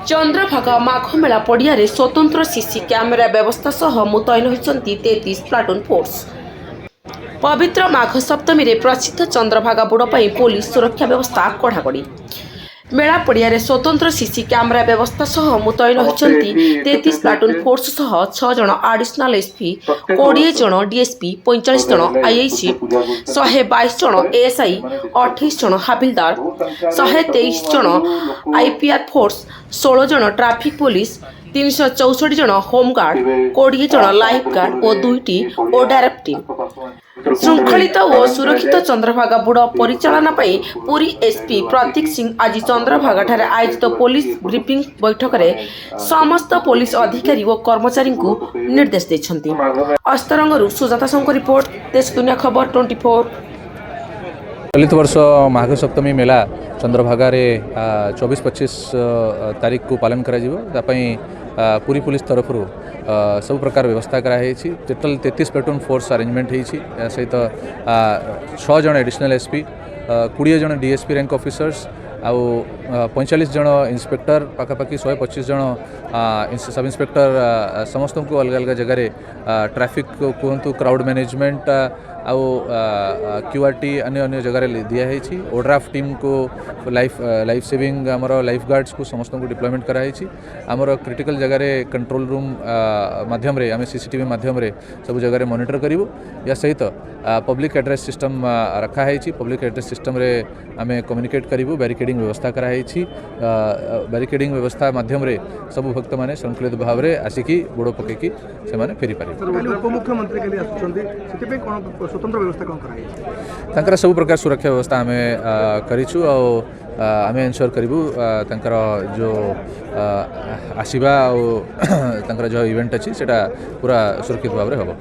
चंद्रभागा माघ मेला पड़िया स्वतंत्र CC camera व्यवस्था सह मुतयन होती 33 प्लाटून फोर्स। पवित्र माघ सप्तमी रे प्रसिद्ध चंद्रभागा बुड़ पर पुलिस सुरक्षा व्यवस्था कड़ाकड़ी। मेला पड़िया स्वतंत्र सीसी कैमेरा व्यवस्था सह मुतयन होती 33 प्लाटून फोर्स सह 6 जन एडिशनल एसपी 20 जन डीएसपी 45 जन आईआईसी 122 जन एएसआई 28 जन हाबिलदार 123 जन आईपीआर फोर्स 16 जन ट्रैफिक पुलिस 364 जन होमगार्ड 20 जन लाइफ गार्ड और 2टी ओडारएफ टीम। श्रृंखलित और सुरक्षित चंद्रभागा बुड़ परिचालना पुरी एसपी प्रतीक सिंह आज चंद्रभागा ठारे आयोजित पुलिस ब्रीफिंग बैठक में समस्त पुलिस अधिकारी और कर्मचारी को निर्देश देछंती। अस्तरंगरू सुजाता संको रिपोर्ट, देश दुनिया खबर 24। चलित वर्ष माघ सप्तमी मेला चंद्रभागा 24-25 तारीख को पालन करा पूरी पुलिस तरफ सब प्रकार व्यवस्था कराई। टोटल 33 प्लाटून फोर्स अरेंजमेंट होती सहित 6 जन एडिशनल एसपी 20 जन डीएसपी रैंक ऑफिसर्स आउ 45 जन इंस्पेक्टर पाखापाखि 125 जन सब इंस्पेक्टर समस्त को अलग अलग जगह ट्रैफिक कहतु क्राउड मैनेजमेंट आउ क्यूआरटी अन्य अन्य जगह दिखाई। ओड्राफ टीम को लाइफ सेविंग आमर लाइफ गार्ड्स को समस्त को डिप्लॉयमेंट कराई। आमर क्रिटिकल जगह कंट्रोल रूम माध्यम रे आम सीसीटीवी माध्यम रे सब जगह मॉनिटर करूँ। या सहित पब्लिक एड्रेस सिस्टम रखाई। पब्लिक एड्रेस सिस्टम रे आम कम्युनिकेट करूँ। बैरिकेडिंग व्यवस्था कराई। बैरिकेडिंग व्यवस्था माध्यम रे सब भक्त मैंने श्रृंखलित भाव में आसिकी बुड़ पकईकी से फेरी पारे। उपमुख्यमंत्री के लिए स्वतंत्र व्यवस्था कौन कराई? तांकर सब प्रकार सुरक्षा व्यवस्था आम करिछु आम एनश्योर करूँ जो आसवा जो इवेंट अच्छी पूरा सुरक्षित भाव में हम।